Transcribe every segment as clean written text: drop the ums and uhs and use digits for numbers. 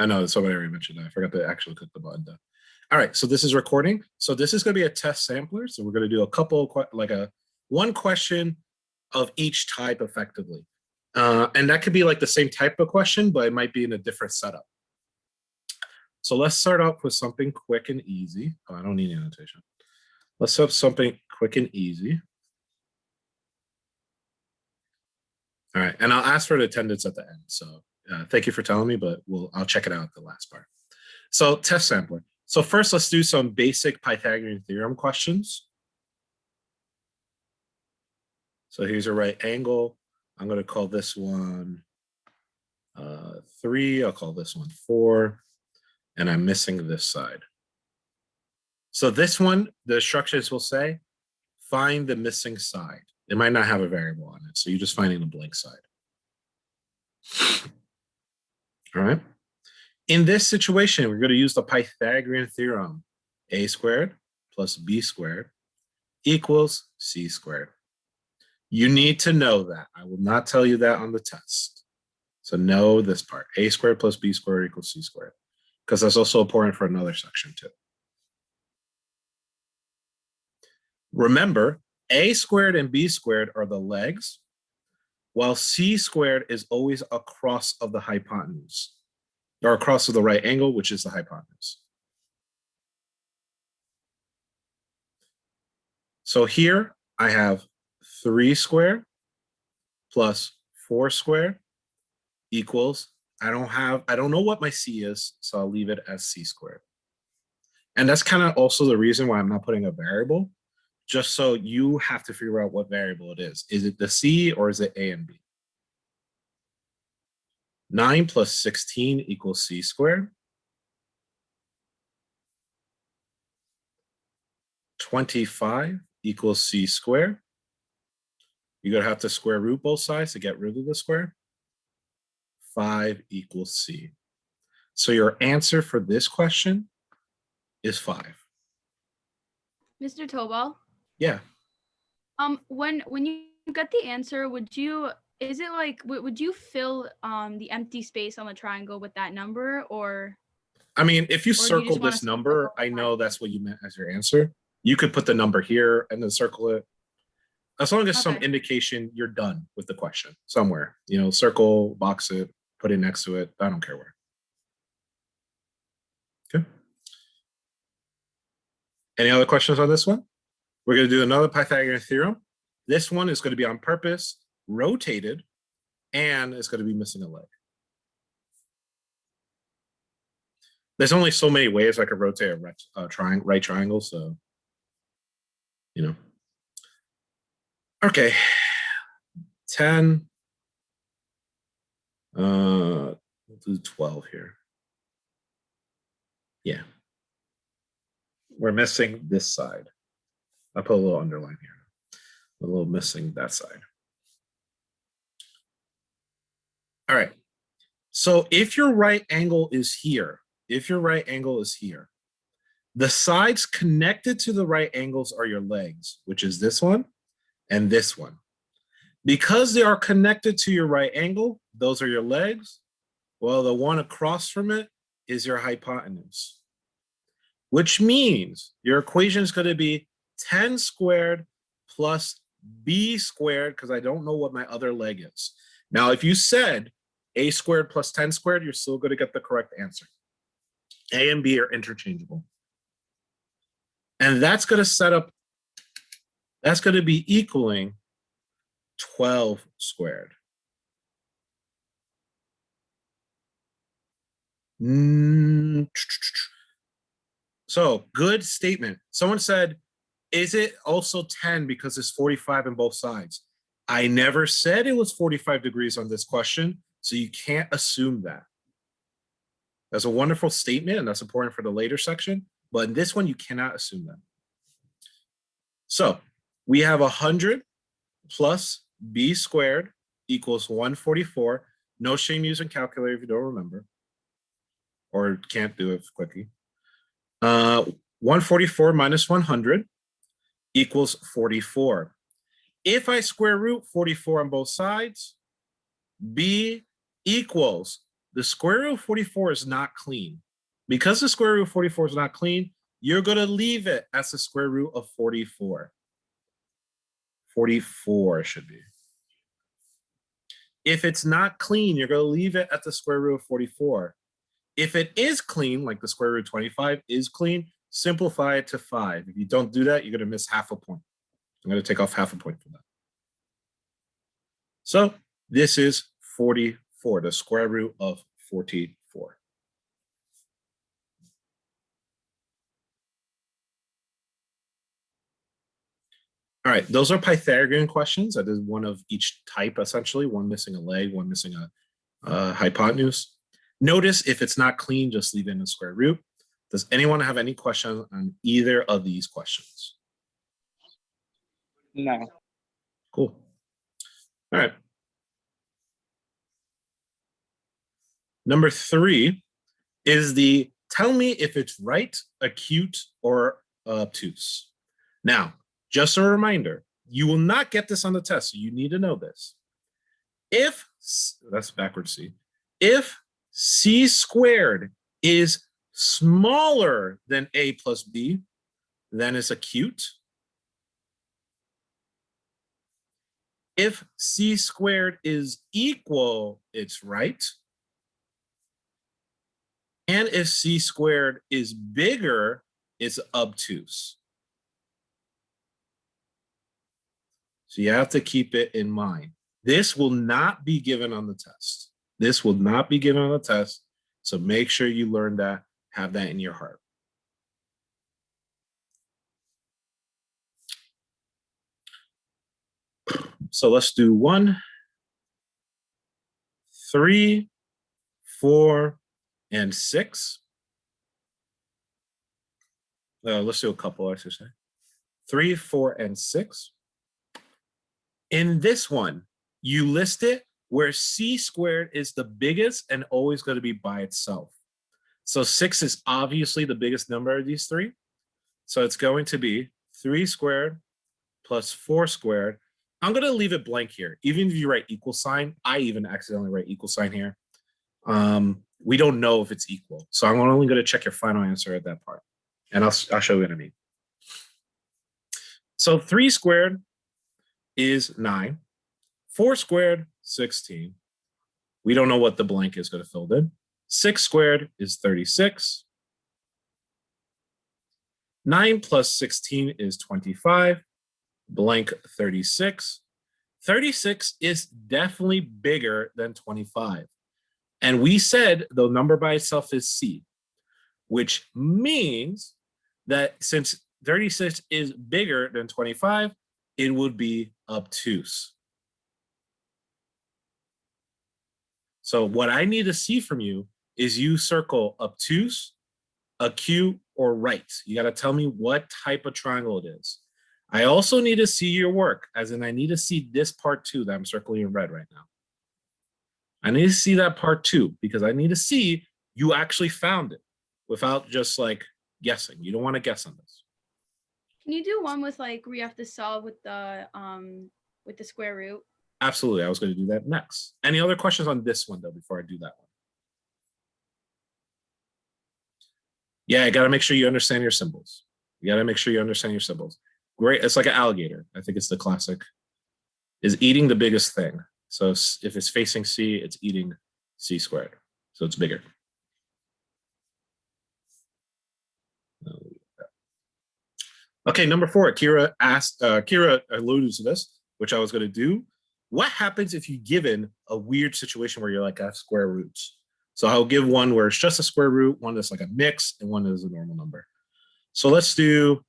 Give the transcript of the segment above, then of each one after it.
I know somebody already mentioned that. I forgot to actually click the button though. All right, so this is recording. So this is going to be a test sampler. So we're going to do a couple, like one question of each type effectively. And that could be like the same type of question, but it might be in a different setup. So let's start off with something quick and easy. Oh, I don't need annotation. Let's have something quick and easy. All right, and I'll ask for the attendance at the end. So thank you for telling me, but I'll check it out at the last part. So test sampler. So first, let's do some basic Pythagorean theorem questions. So here's a right angle. I'm going to call this one 3. I'll call this one 4. And I'm missing this side. So this one, the instructions will say, find the missing side. It might not have a variable on it, so you're just finding the blank side. All right. In this situation, we're going to use the Pythagorean theorem. A squared plus b squared equals c squared. You need to know that. I will not tell you that on the test. So know this part. A squared plus b squared equals c squared. Because that's also important for another section too. Remember, a squared and b squared are the legs, while c squared is always across of the hypotenuse, or across of the right angle, which is the hypotenuse. So here I have 3 squared plus 4 squared equals, I don't know what my c is, so I'll leave it as c squared. And that's kind of also the reason why I'm not putting a variable, just so you have to figure out what variable it is. Is it the c or is it a and b? 9 plus 16 equals c squared. 25 equals c squared. You're going to have to square root both sides to get rid of the square. 5 equals c. So your answer for this question is 5. Mr. Tobal? Yeah. When you get the answer, would you fill the empty space on the triangle with that number, or? I mean, if you circle circle this number, I know that's what you meant as your answer. You could put the number here and then circle it. As long as some indication you're done with the question somewhere, circle, box it, put it next to it. I don't care where. Okay. Any other questions on this one? We're going to do another Pythagorean theorem. This one is going to be on purpose, rotated, and it's going to be missing a leg. There's only so many ways I could rotate a right triangle, so, Okay, 10. We'll do 12 here. Yeah. We're missing this side. I put a little underline here. A little missing that side. All right. So if your right angle is here, the sides connected to the right angles are your legs, which is this one and this one. Because they are connected to your right angle, those are your legs. Well, the one across from it is your hypotenuse, which means your equation is going to be 10 squared plus b squared, because I don't know what my other leg is. Now, if you said a squared plus 10 squared, you're still going to get the correct answer. A and b are interchangeable. And that's going to be equaling 12 squared. So good statement. Someone said, is it also 10 because it's 45 on both sides? I never said it was 45 degrees on this question, so you can't assume that. That's a wonderful statement, and that's important for the later section, but in this one, you cannot assume that. So we have 100 plus b squared equals 144. No shame using calculator if you don't remember or can't do it quickly. 144 minus 100 equals 44. If I square root 44 on both sides, b equals the square root of 44 is not clean. Because the square root of 44 is not clean, you're going to leave it as the square root of 44. 44 should be. If it's not clean, you're going to leave it at the square root of 44. If it is clean, like the square root of 25 is clean, simplify it to 5. If you don't do that, you're going to miss half a point. I'm going to take off half a point for that. So this is 44, the square root of 44. All right, those are Pythagorean questions. I did one of each type, essentially, one missing a leg, one missing a hypotenuse. Notice if it's not clean, just leave it in the square root. Does anyone have any questions on either of these questions? No. Cool. All right. Number 3 is the tell me if it's right, acute, or obtuse. Now, just a reminder, you will not get this on the test, so you need to know this. If, that's backwards C, if C squared is smaller than A plus B, then it's acute. If C squared is equal, it's right. And if C squared is bigger, it's obtuse. So you have to keep it in mind. This will not be given on the test. This will not be given on the test. So make sure you learn that, have that in your heart. So let's do 1, 3, 4, and 6. Let's do a couple, I should say. 3, 4, and 6. In this one, you list it where C squared is the biggest and always going to be by itself. So 6 is obviously the biggest number of these 3. So it's going to be 3 squared plus 4 squared. I'm going to leave it blank here. Even if you write equal sign, I even accidentally write equal sign here. We don't know if it's equal. So I'm only going to check your final answer at that part. And I'll show you what I mean. So 3 squared is 9. 4 squared, 16. We don't know what the blank is going to fill in. 6 squared is 36. 9 plus 16 is 25. Blank 36. 36 is definitely bigger than 25. And we said the number by itself is C, which means that since 36 is bigger than 25, it would be obtuse. So what I need to see from you is you circle obtuse, acute, or right. You got to tell me what type of triangle it is. I also need to see your work, as in I need to see this part too that I'm circling in red right now. I need to see that part too, because I need to see you actually found it without just like guessing. You don't want to guess on this. Can you do one with like where you have to solve with the square root? Absolutely. I was going to do that next. Any other questions on this one though before I do that one? Yeah, I got to make sure you understand your symbols. You got to make sure you understand your symbols. Great. It's like an alligator. I think it's the classic. Is eating the biggest thing. So if it's facing C, it's eating C squared. So it's bigger. Okay, number 4. Kira alluded to this, which I was going to do. What happens if you're given a weird situation where you're like, I have square roots? So I'll give one where it's just a square root, one that's like a mix, and one is a normal number. So let's do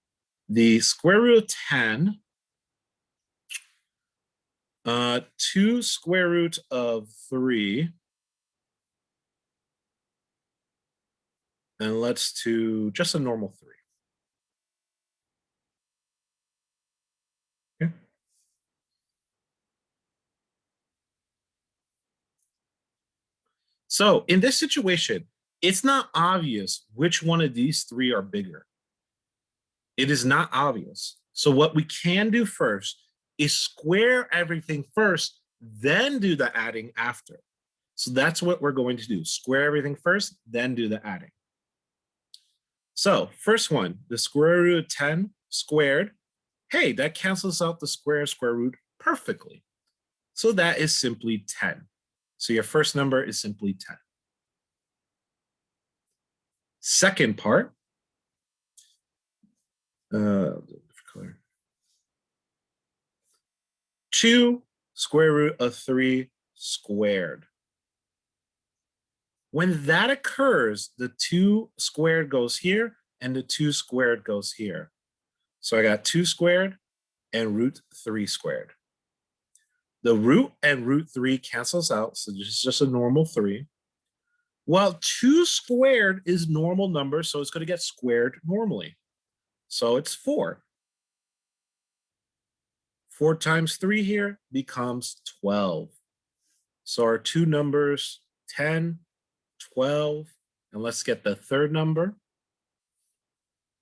the square root of 10, 2 square root of 3, and let's do just a normal 3. Okay. So in this situation, it's not obvious which one of these 3 are bigger. It is not obvious. So what we can do first is square everything first, then do the adding after. So that's what we're going to do. Square everything first, then do the adding. So first one, the square root of 10 squared. Hey, that cancels out the square root perfectly. So that is simply 10. So your first number is simply 10. Second part, 2 square root of 3 squared. When that occurs, the 2 squared goes here and the 2 squared goes here. So I got 2 squared and root 3 squared. The root and root 3 cancels out, so this is just a normal 3. Well, 2 squared is normal number, so it's going to get squared normally. So it's 4. 4 times 3 here becomes 12. So our two numbers, 10, 12, and let's get the third number.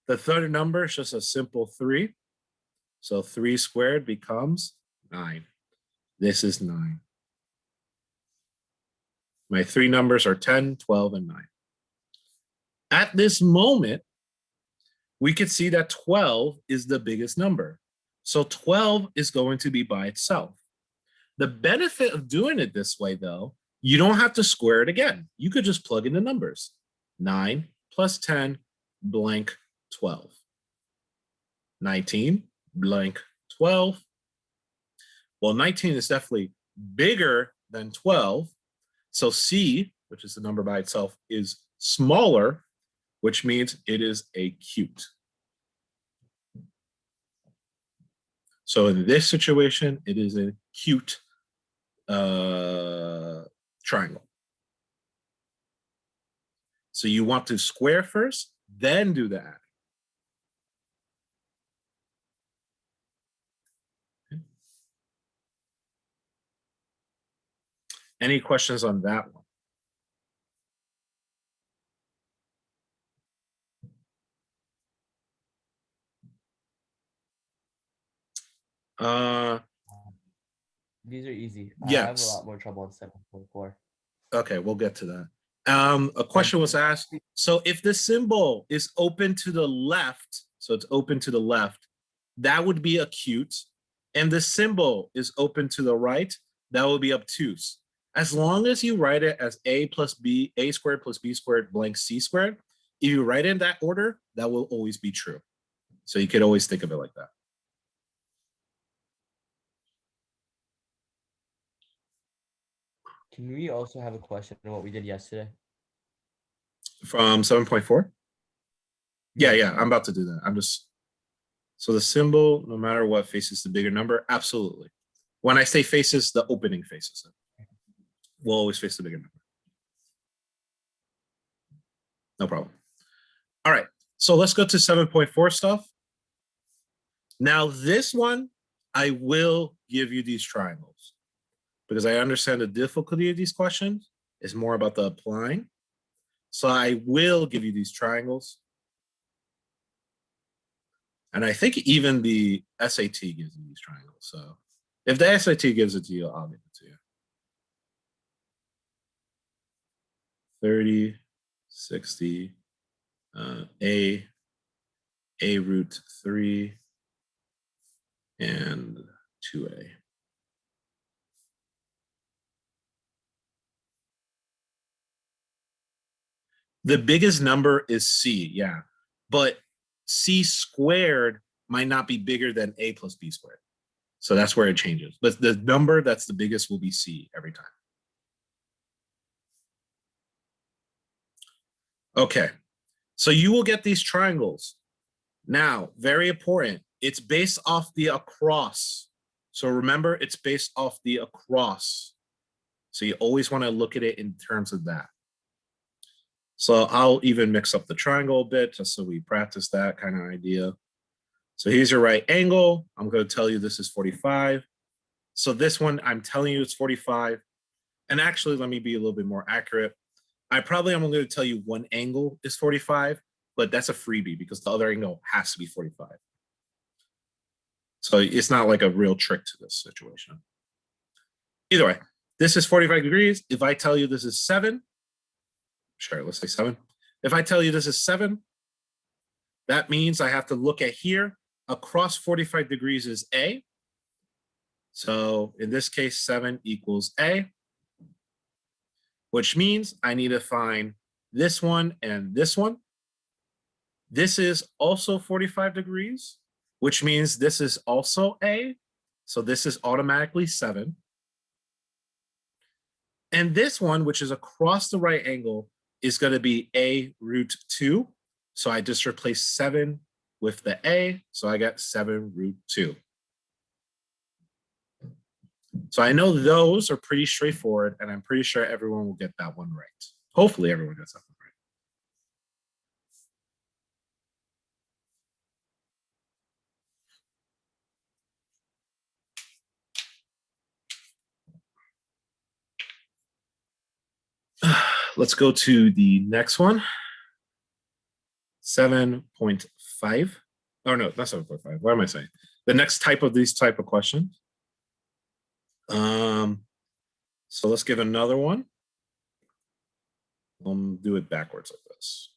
The third number is just a simple 3. So 3 squared becomes 9. This is 9. My 3 numbers are 10, 12, and 9. At this moment, we could see that 12 is the biggest number. So 12 is going to be by itself. The benefit of doing it this way, though, you don't have to square it again. You could just plug in the numbers. 9 plus 10 blank 12. 19 blank 12. Well, 19 is definitely bigger than 12. So C, which is the number by itself, is smaller, which means it is a cute. So in this situation, it is a cute triangle. So you want to square first, then do the adding. Any questions on that one? These are easy. Yes. I have a lot more trouble on 7.4. Okay, we'll get to that. A question was asked. So if the symbol is open to the left, so it's open to the left, that would be acute. And the symbol is open to the right, that will be obtuse. As long as you write it as a plus b, a squared plus b squared blank c squared, if you write it in that order, that will always be true. So you could always think of it like that. Can we also have a question on what we did yesterday? From 7.4? Yeah, I'm about to do that. So the symbol, no matter what, faces the bigger number. Absolutely. When I say faces, the opening faces it. We'll always face the bigger number. No problem. All right, so let's go to 7.4 stuff. Now this one, I will give you these triangles because I understand the difficulty of these questions is more about the applying. So I will give you these triangles. And I think even the SAT gives you these triangles. So if the SAT gives it to you, I'll give it to you. 30, 60, A root 3, and 2A. The biggest number is C, yeah. But C squared might not be bigger than A plus B squared. So that's where it changes. But the number that's the biggest will be C every time. Okay, so you will get these triangles. Now, very important, it's based off the across. So remember, it's based off the across. So you always want to look at it in terms of that. So I'll even mix up the triangle a bit just so we practice that kind of idea. So here's your right angle. I'm going to tell you this is 45. So this one, I'm telling you it's 45. And actually, let me be a little bit more accurate. I probably am going to tell you one angle is 45, but that's a freebie because the other angle has to be 45. So it's not like a real trick to this situation. Either way, This is 45 degrees. If I tell you this is 7, sure, let's say 7. If I tell you this is 7, that means I have to look at here. Across 45 degrees is A. So in this case, 7 equals A, which means I need to find this one and this one. This is also 45 degrees, which means this is also A. So this is automatically 7. And this one, which is across the right angle, is going to be A root 2. So I just replace 7 with the A. So I get 7 root 2. So I know those are pretty straightforward, and I'm pretty sure everyone will get that one right. Hopefully everyone gets that one right. Let's go to the next one. 7.5. Oh, no, not 7.5. What am I saying? The next type of these type of questions. So let's give another one. Do it backwards like this.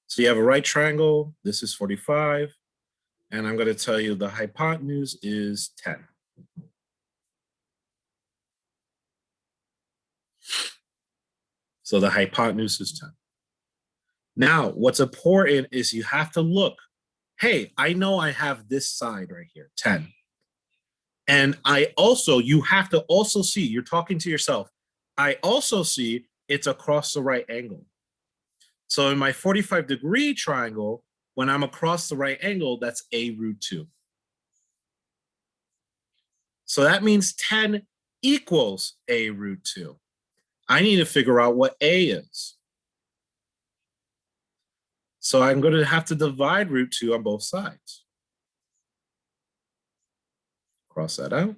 So you have a right triangle. This is 45. And I'm going to tell you the hypotenuse is 10. So the hypotenuse is 10. Now, what's important is you have to look. Hey, I know I have this side right here, 10. And you have to also see, you're talking to yourself. I also see it's across the right angle. So in my 45-degree triangle, when I'm across the right angle, that's A root 2. So that means 10 equals A root 2. I need to figure out what A is. So I'm going to have to divide root 2 on both sides. Cross that out.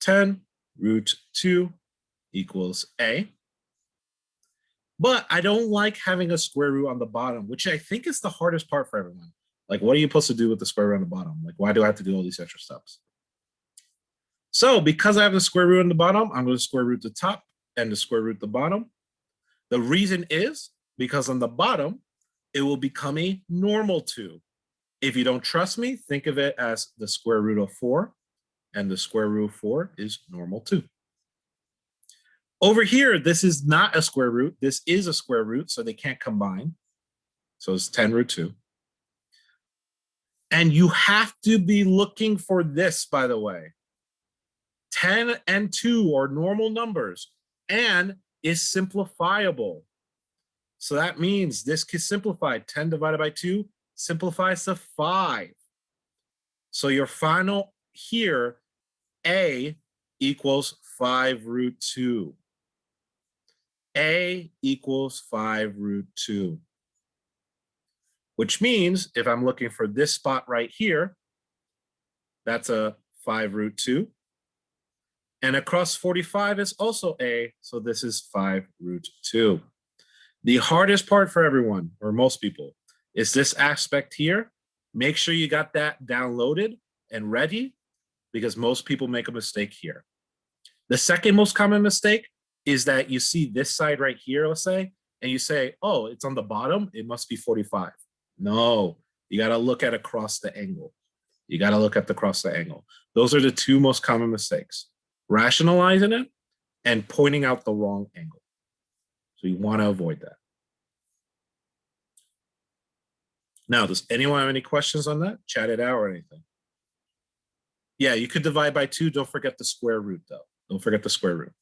10 root 2 equals A. But I don't like having a square root on the bottom, which I think is the hardest part for everyone. Like, what are you supposed to do with the square root on the bottom? Like, why do I have to do all these extra steps? So because I have the square root on the bottom, I'm going to square root the top and the square root the bottom. The reason is because on the bottom, it will become a normal 2. If you don't trust me, think of it as the square root of 4, and the square root of 4 is normal 2. Over here, this is not a square root. This is a square root, so they can't combine. So it's 10 root 2. And you have to be looking for this, by the way. 10 and 2 are normal numbers and is simplifiable. So that means this can simplify. 10 divided by 2 simplifies to 5. So your final here, A equals 5 root 2. A equals 5 root 2. Which means if I'm looking for this spot right here, that's a 5 root 2. And across 45 is also A, so this is 5 root 2. The hardest part for everyone, or most people, is this aspect here. Make sure you got that downloaded and ready, because most people make a mistake here. The second most common mistake is that you see this side right here, let's say, and you say, oh, it's on the bottom, it must be 45. No, you got to look at across the angle. You got to look at across the angle. Those are the two most common mistakes: rationalizing it and pointing out the wrong angle. So you want to avoid that. Now, does anyone have any questions on that? Chat it out or anything. Yeah, you could divide by 2. Don't forget the square root, though. Don't forget the square root.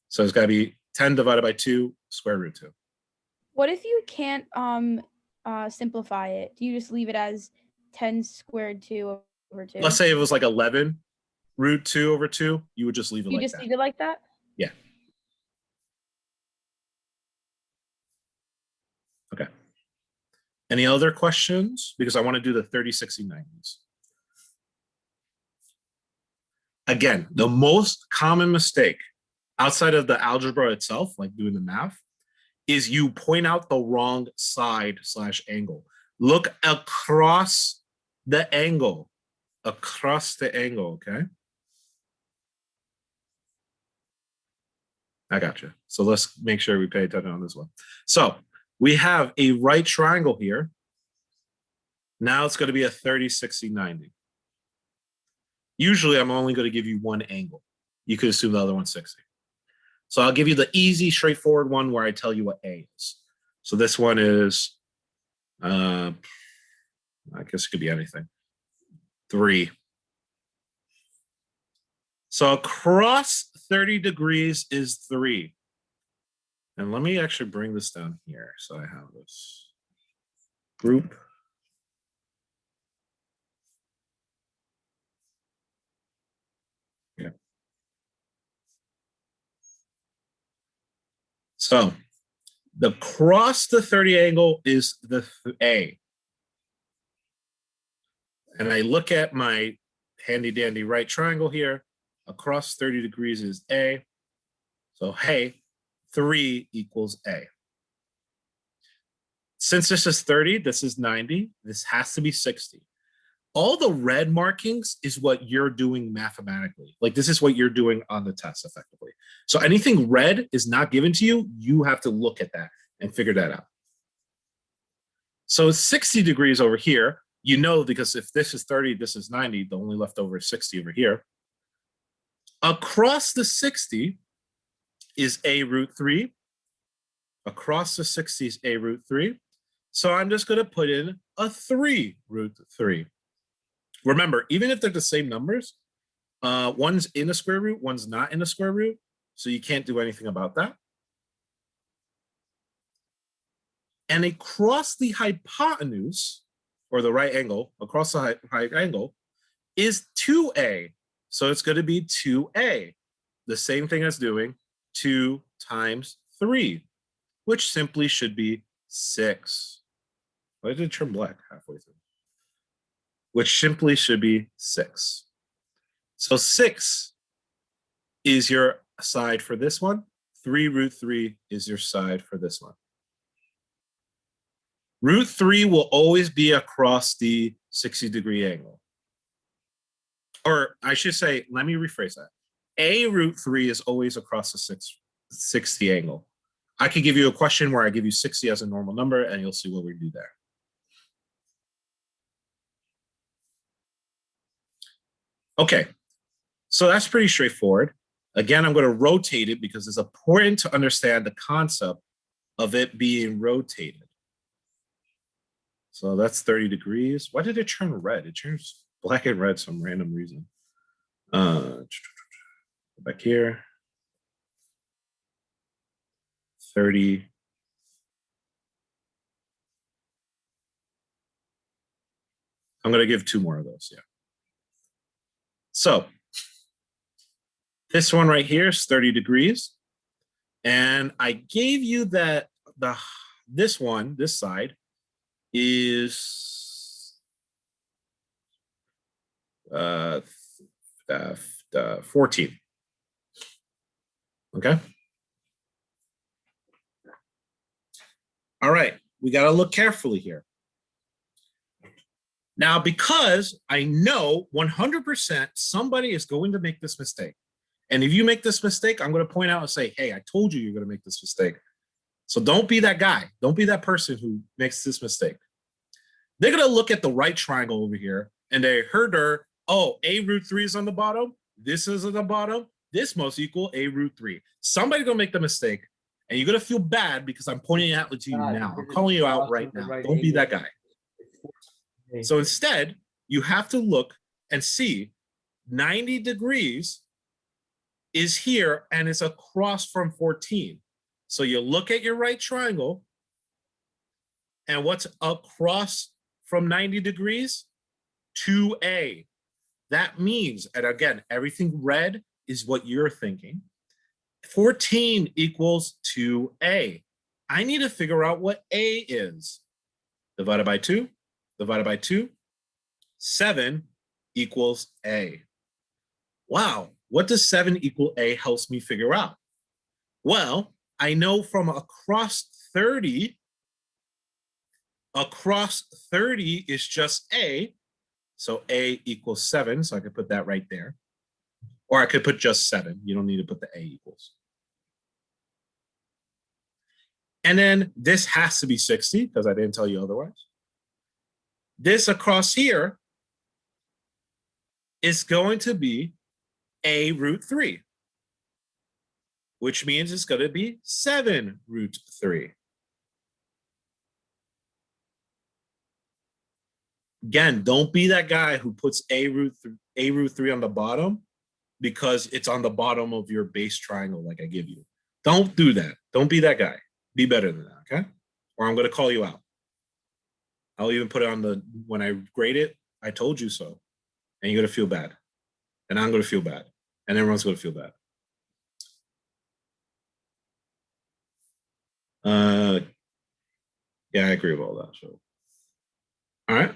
So it's got to be 10 divided by 2, square root 2. What if you can't simplify it? Do you just leave it as 10 squared 2 over 2? Let's say it was like 11 root 2 over 2. You would just leave it You like just that. leave it like that? Yeah. Okay. Any other questions? Because I want to do the 30, 60, 90s. Again, the most common mistake outside of the algebra itself, like doing the math, is you point out the wrong side / angle. Look across the angle, okay? I got you. So let's make sure we pay attention on this one. So we have a right triangle here. Now it's going to be a 30, 60, 90. Usually I'm only going to give you one angle. You could assume the other one's 60. So I'll give you the easy, straightforward one where I tell you what A is. So this one is, I guess it could be anything. 3. So across 30 degrees is 3. And let me actually bring this down here. So I have this group. Yeah. So the cross the 30 angle is the A. And I look at my handy dandy right triangle here. Across 30 degrees is A. So hey, 3 equals A. Since this is 30, this is 90, this has to be 60. All the red markings is what you're doing mathematically. Like this is what you're doing on the test effectively. So anything red is not given to you, you have to look at that and figure that out. So 60 degrees over here, you know, because if this is 30, this is 90, the only leftover is 60 over here. Across the 60 is A root 3. Across the 60 is A root 3. So I'm just going to put in a 3 root 3. Remember, even if they're the same numbers, one's in a square root, one's not in a square root. So you can't do anything about that. And across the hypotenuse, or the right angle, across the right angle, is 2A. So it's going to be 2A. The same thing as doing 2 times 3, which simply should be 6. Why did it turn black halfway through? Which simply should be 6. So 6 is your side for this one. 3 root 3 is your side for this one. Root 3 will always be across the 60-degree angle. Or I should say, let me rephrase that. A root 3 is always across the 60 angle. I could give you a question where I give you 60 as a normal number, and you'll see what we do there. Okay, so that's pretty straightforward. Again, I'm going to rotate it because it's important to understand the concept of it being rotated. So that's 30 degrees. Why did it turn red? It turns black and red some random reason. Back here. 30. I'm going to give 2 more of those, yeah. So this one right here is 30 degrees. And I gave you that this side is 14. Okay. All right, we got to look carefully here. Now, because I know 100% somebody is going to make this mistake. And if you make this mistake, I'm going to point out and say, hey, I told you you're going to make this mistake. So don't be that guy. Don't be that person who makes this mistake. They're going to look at the right triangle over here and they heard her, oh, A root 3 is on the bottom. This is on the bottom. This must equal A root 3. Somebody's going to make the mistake and you're going to feel bad because I'm pointing it out to you now. I'm calling you out right now. Don't be that guy. So instead, you have to look and see 90 degrees is here and it's across from 14. So you look at your right triangle and what's across from 90 degrees? 2A. That means, and again, everything red is what you're thinking. 14 equals 2A. I need to figure out what A is. Divided by 2, divided by 2, 7 equals A. Wow, what does 7 equal A helps me figure out? Well, I know from across 30 is just A, so A equals 7, so I could put that right there. Or I could put just 7. You don't need to put the A equals. And then this has to be 60 because I didn't tell you otherwise. This across here is going to be a root 3, which means it's going to be 7 root 3. Again, don't be that guy who puts a root 3 on the bottom because it's on the bottom of your base triangle like I give you. Don't do that. Don't be that guy. Be better than that, okay? Or I'm going to call you out. I'll even put it on the, when I grade it, I told you so. And you're going to feel bad. And I'm going to feel bad. And everyone's going to feel bad. Yeah, I agree with all that. So, all right.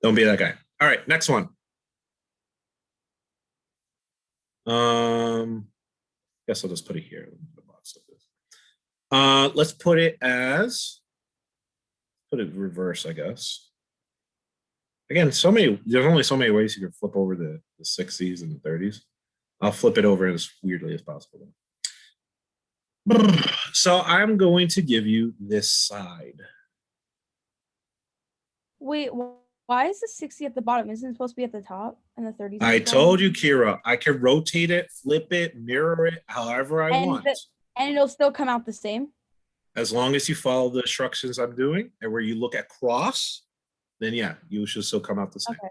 Don't be that guy. All right, next one. Guess I'll just put it here. Let's put it as, put it reverse, I guess. Again, there's only so many ways you can flip over the 60s and the 30s. I'll flip it over as weirdly as possible. So I'm going to give you this side. Wait, why is the 60 at the bottom? Isn't it supposed to be at the top and the 30s? I told you, Kira, I can rotate it, flip it, mirror it, however I want. And it'll still come out the same? As long as you follow the instructions I'm doing and where you look at cross, then yeah, you should still come out the same. Okay.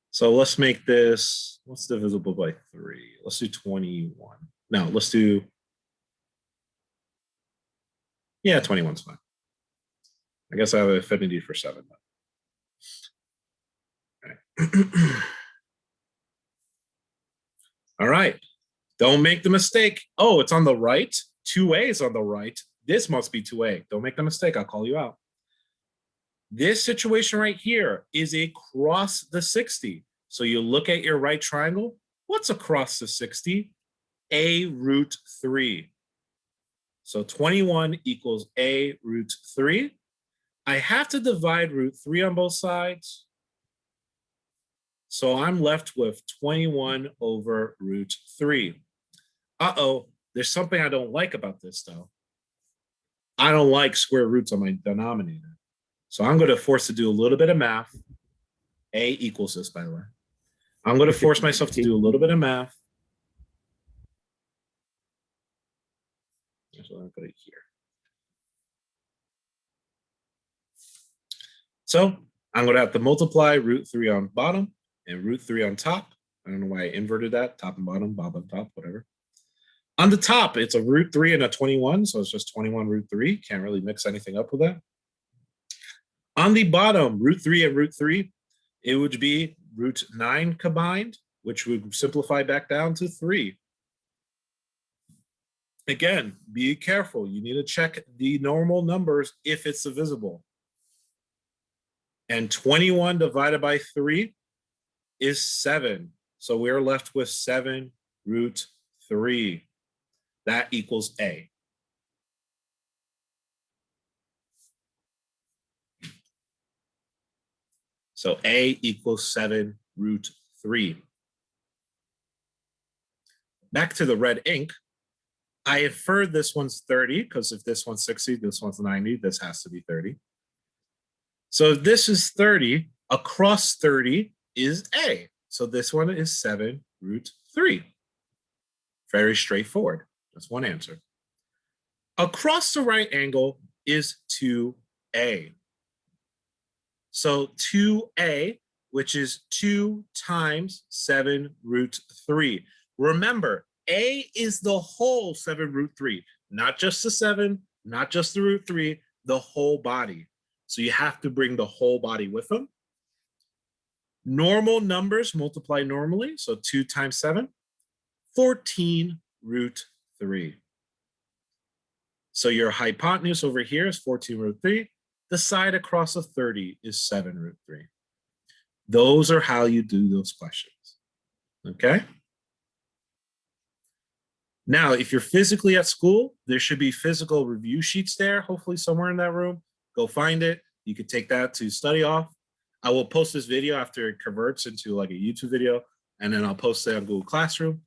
So let's make this, what's divisible by 3? Let's do 21. No, let's do, yeah, 21's fine. I guess I have an affinity for 7. Okay. All right. Don't make the mistake. Oh, it's on the right. 2A is on the right. This must be 2A. Don't make the mistake. I'll call you out. This situation right here is across the 60. So you look at your right triangle. What's across the 60? A root 3. So 21 equals A root 3. I have to divide root 3 on both sides. So I'm left with 21 over root 3. Uh-oh, there's something I don't like about this, though. I don't like square roots on my denominator. So I'm going to force to do a little bit of math. A equals this, by the way. I'm going to force myself to do a little bit of math. So I'll put it here. So I'm going to have to multiply root 3 on bottom and root 3 on top. I don't know why I inverted that. Top and bottom, bottom, top, whatever. On the top, it's a root 3 and a 21. So it's just 21 root 3. Can't really mix anything up with that. On the bottom, root 3 and root 3, it would be root 9 combined, which would simplify back down to 3. Again, be careful. You need to check the normal numbers if it's divisible. And 21 divided by 3 is 7. So we're left with 7 root 3. That equals A. So A equals 7 root 3. Back to the red ink. I inferred this one's 30 because if this one's 60, this one's 90, this has to be 30. So if this is 30, across 30 is A. So this one is 7 root 3. Very straightforward. That's one answer. Across the right angle is 2A. So 2A, which is 2 times 7 root 3. Remember, A is the whole 7 root 3, not just the 7, not just the root 3, the whole body. So you have to bring the whole body with them. Normal numbers multiply normally. So 2 times 7, 14 root 3. So your hypotenuse over here is 14 root 3. The side across of 30 is 7 root 3. Those are how you do those questions. Okay? Now, if you're physically at school, there should be physical review sheets there, hopefully somewhere in that room. Go find it. You can take that to study off. I will post this video after it converts into like a YouTube video, and then I'll post it on Google Classroom.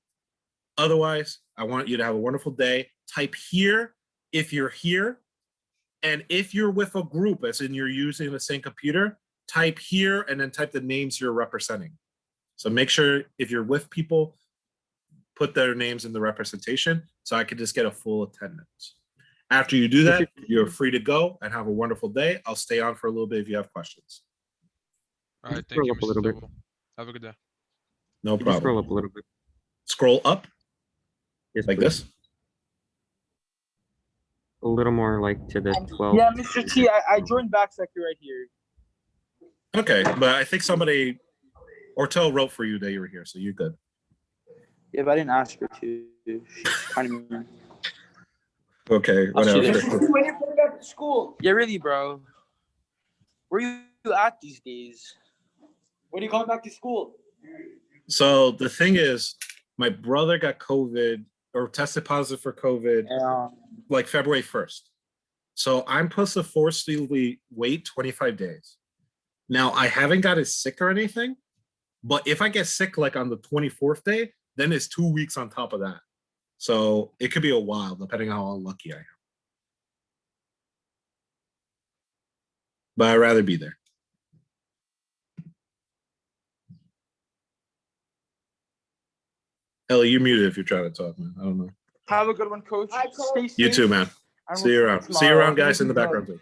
Otherwise, I want you to have a wonderful day. Type here if you're here. And if you're with a group, as in you're using the same computer, type here and then type the names you're representing. So make sure if you're with people, put their names in the representation so I can just get a full attendance. After you do that, you're free to go and have a wonderful day. I'll stay on for a little bit if you have questions. All right, Just thank scroll you, up a little Mr. bit. Tobel. Have a good day. No Could you scroll problem. up a little bit? Scroll up Yes, like please. this. A little more like to the 12. Yeah, Mr. T, I joined back sector right here. Okay, but I think somebody, Ortel wrote for you that you were here, so you're good. Yeah, but I didn't ask her to. She's kind of mean. Okay, I'll see you whatever. later. When you're going back to school. Yeah, really, bro. Where you at these days? When are you coming back to school? So the thing is, my brother got COVID or tested positive for COVID like February 1st. So I'm supposed to forcibly wait 25 days. Now, I haven't gotten sick or anything, but if I get sick like on the 24th day, then it's 2 weeks on top of that. So it could be a while, depending on how unlucky I am. But I'd rather be there. Ellie, you're muted if you're trying to talk, man. I don't know. Have a good one, coach. Stay safe. You too, man. and See you we'll around. see See you tomorrow. around, guys, in the background too.